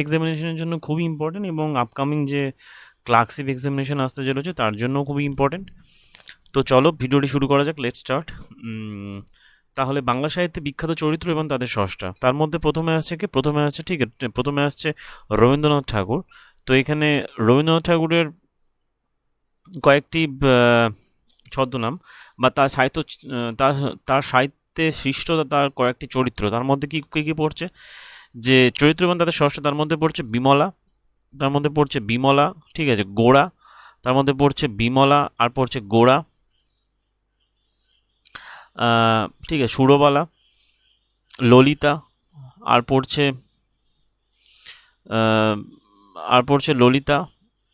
এক্সামিনেশনের জন্য খুবই ইম্পর্টেন্ট, এবং আপকামিং যে ক্লার্কশিপ এক্সামিনেশন আসতে চলেছে তার জন্য খুবই ইম্পর্টেন্ট। তো চলো ভিডিওটি শুরু করা যাক, লেটস স্টার্ট। তাহলে বাংলা সাহিত্যে বিখ্যাত চরিত্র এবং তাদের স্রষ্টা, তার মধ্যে প্রথমে আসছে রবীন্দ্রনাথ ঠাকুর। তো এখানে রবীন্দ্রনাথ ঠাকুরের কয়েকটি ছদ্মনাম বা তার সাহিত্য, তার তার সাহিত্যে সৃষ্ট তার কয়েকটি চরিত্র, তার মধ্যে কি কী কী পড়ছে, যে চরিত্র এবং তাদের স্রষ্টা, তার মধ্যে পড়ছে বিমলা, ঠিক আছে, গোড়া, তার মধ্যে পড়ছে বিমলা, আর পড়ছে গোড়া, ঠিক আছে, সুরবালা, ললিতা, আর পড়ছে আহ, আর পড়ছে ললিতা,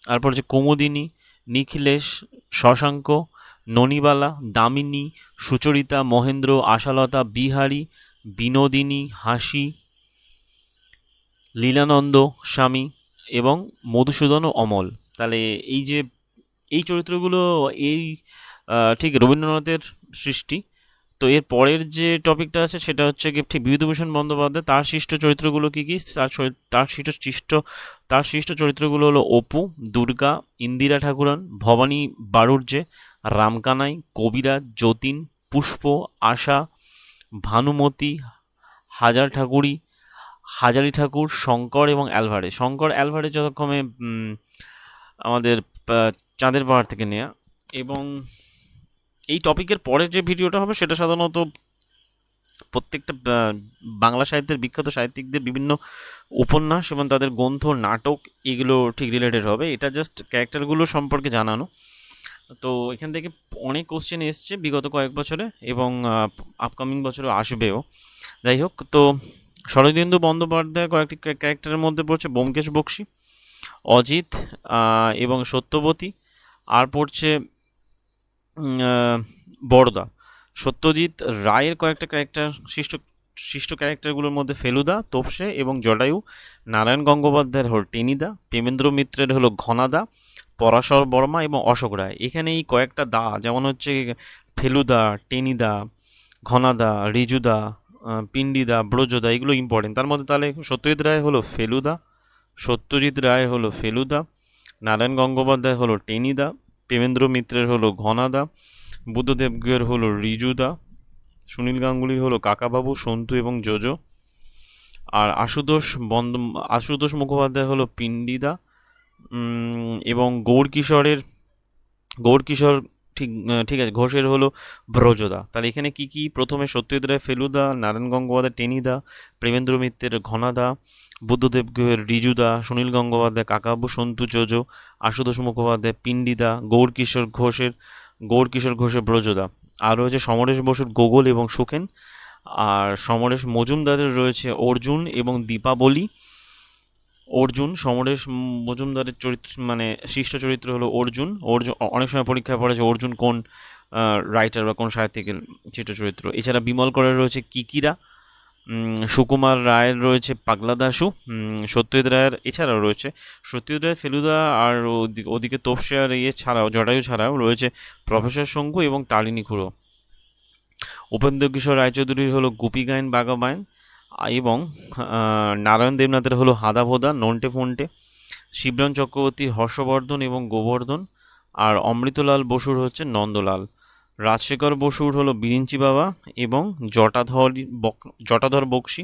আর পড়ছে কুমুদিনী, নিখিলেশ, শশাঙ্ক, ননিবালা, দামিনী, সুচরিতা, মহেন্দ্র, আশালতা, বিহারী, বিনোদিনী, হাসি, লীলানন্দ স্বামী এবং মধুসূদন ও অমল। তাহলে এই যে এই চরিত্রগুলো, এই ঠিক রবীন্দ্রনাথের সৃষ্টি। তো এর পরের যে টপিকটা আছে সেটা হচ্ছে কি ঠিক বিভূতিভূষণ বন্দ্যোপাধ্যায়, তার সৃষ্ট চরিত্রগুলো কী কী, তার সৃষ্ট চরিত্রগুলো হলো অপু, দুর্গা, ইন্দিরা ঠাকুরন, ভবানী বাড়ুর্যে, রামকানাই, কবিরাজ, যতীন, পুষ্প, আশা, ভানুমতি, হাজার ঠাকুরি, হাজারি ঠাকুর, শঙ্কর এবং অ্যালভারেজ। যথাক্রমে আমাদের চাঁদের পাহাড় থেকে নেয়া। এবং এই টপিকের পরের যে ভিডিওটা হবে সেটা সাধারণত প্রত্যেকটা বাংলা সাহিত্যের বিখ্যাত সাহিত্যিকদের বিভিন্ন উপন্যাস এবং তাদের গ্রন্থ, নাটক, এগুলো ঠিক রিলেটেড হবে। এটা জাস্ট ক্যারেক্টারগুলো সম্পর্কে জানানো। তো এখান থেকে অনেক কোশ্চেন এসছে বিগত কয়েক বছরে, এবং আপকামিং বছরে আসবেও। যাই হোক, তো শরদিন্দু বন্দ্যোপাধ্যায় কয়েকটি ক্যারেক্টারের মধ্যে পড়ছে ব্যোমকেশ বক্সী, অজিত এবং সত্যবতী, আর পড়ছে বড়দা। সত্যজিৎ রায়ের কয়েকটা ক্যারেক্টার, সৃষ্ট ক্যারেক্টারগুলোর মধ্যে ফেলুদা, তোপসে এবং জটায়ু। নারায়ণ গঙ্গোপাধ্যায়ের হল টেনিদা, প্রেমেন্দ্র মিত্রের হলো ঘনাদা, পরাশর বর্মা এবং অশোক রায়। এখানে এই কয়েকটা দা, যেমন হচ্ছে ফেলুদা, টেনিদা, ঘনাদা, রিজুদা, পিন্ডিদা, ব্রজদা, এগুলো ইম্পর্টেন্ট। তার মধ্যে তাহলে সত্যজিৎ রায় হলো ফেলুদা, নারায়ণ গঙ্গোপাধ্যায় হলো টেনিদা, প্রেমেন্দ্র মিত্রের হলো ঘনাদা, বুদ্ধদেব গুহের হলো রিজুদা, সুনীল গাঙ্গুলির হলো কাকাবাবু, সন্তু এবং জোজো, আর আশুতোষ মুখোপাধ্যায় হলো পিন্ডিদা, এবং গৌরকিশোর ঠিক আছে, ঘোষের হলো ব্রজদা। তাহলে এখানে কি কি, প্রথমে সত্যজিৎ রায় ফেলুদা, নারায়ণ গঙ্গোপাধ্যায় টেনিদা, প্রেমেন্দ্র মিত্রের ঘনাদা, বুদ্ধদেব গুহের রিজুদা, সুনীল গঙ্গোপাধ্যায় কাকাবু, সন্তু যোজো, আশুতোষ মুখোপাধ্যায় পিন্ডিদা, গৌরকিশোর ঘোষের ব্রজদা। আর রয়েছে সমরেশ বসুর গোগল এবং সুখেন, আর সমরেশ মজুমদারের রয়েছে অর্জুন এবং দীপাবলি। সমরেশ মজুমদারের চরিত্র মানে সৃষ্ট চরিত্র হলো অর্জুন। অনেক সময় পরীক্ষায় পড়েছে অর্জুন কোন রাইটার বা কোন সাহিত্যিকের সৃষ্ট চরিত্র। এছাড়া বিমল করের রয়েছে কিকিরা, সুকুমার রায়ের রয়েছে পাগলা দাশু, এছাড়াও রয়েছে সত্যজিৎ রায় ফেলুদা, আর ওদিকে তোপসে আর জটায়ু ছাড়াও রয়েছে প্রফেসর শঙ্কু এবং তারিণী খুড়ো। উপেন্দ্র কিশোর রায়চৌধুরীর হলো গুপি গায়েন বাগাবায়ন, এবং নারায়ণ দেবনাথের হলো হাদা ভোদা, নন্টে ফন্টে। শিবরাম চক্রবর্তী হর্ষবর্ধন এবং গোবর্ধন, আর অমৃতলাল বসুর হচ্ছে নন্দলাল। রাজশেখর বসুর হলো বিরিঞ্চি বাবা এবং জটাধর বক্সী।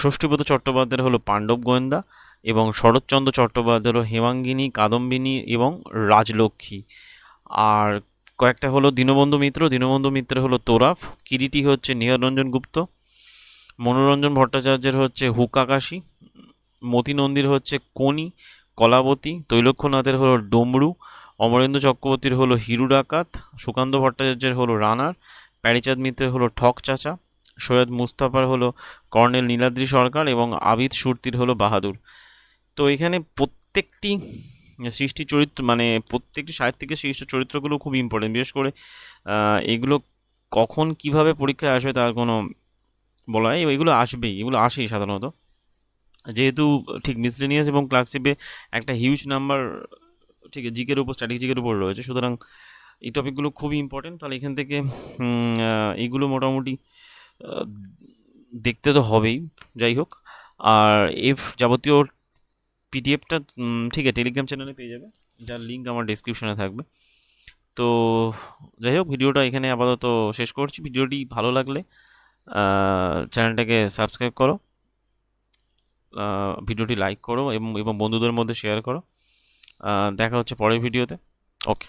ষষ্ঠীপদ চট্টোপাধ্যায়ের হলো পাণ্ডব গোয়েন্দা, এবং শরৎচন্দ্র চট্টোপাধ্যায়ের হলো হেমাঙ্গিনী, কাদম্বিনী এবং রাজলক্ষ্মী। আর কয়েকটা হলো দীনবন্ধু মিত্রের হলো তোরাফ, কিরিটি হচ্ছে নিহাররঞ্জন গুপ্ত, মনোরঞ্জন ভট্টাচার্যের হচ্ছে হুকাকাশি, মতি নন্দীর হচ্ছে কোনি, কলাবতী, তৈলক্ষ্যনাথের হলো ডমরু, অমরেন্দ্র চক্রবর্তীর হলো হিরু ডাকাত, সুকান্ত ভট্টাচার্যের হলো রানার, প্যারিচাঁদ মিত্রের হলো ঠক চাচা, সৈয়দ মুস্তাফার হলো কর্নেল নীলাদ্রি সরকার এবং আবিদ সুরতির হলো বাহাদুর। তো এখানে প্রত্যেকটি সৃষ্টি চরিত্র মানে প্রত্যেকটি সাহিত্যিকের সৃষ্ট চরিত্রগুলো খুব ইম্পর্টেন্ট। বিশেষ করে এগুলো কখন কিভাবে পরীক্ষায় আসবে তার কোনো বলা হয়, এগুলো আসেই সাধারণত, যেহেতু ঠিক মিসলেনিয়াস এবং ক্লার্কশিপে একটা হিউজ নাম্বার ঠিক জিকের উপর, স্ট্র্যাটেজিকের উপর রয়েছে, সুতরাং এই টপিকগুলো খুবই ইম্পর্টেন্ট। তাহলে এখান থেকে এইগুলো মোটামুটি দেখতে তো হবেই। যাই হোক, আর যাবতীয় পিডিএফটা ঠিক আছে, টেলিগ্রাম চ্যানেলে পেয়ে যাবে, যার লিঙ্ক আমার ডিসক্রিপশনে থাকবে। তো যাই হোক, ভিডিওটা এখানে আপাতত শেষ করছি। ভিডিওটি ভালো লাগলে চ্যানেলটাকে সাবস্ক্রাইব করো, ভিডিওটি লাইক করো এবং এবং বন্ধুদের মধ্যে শেয়ার করো। দেখা হচ্ছে পরের ভিডিওতে। ওকে।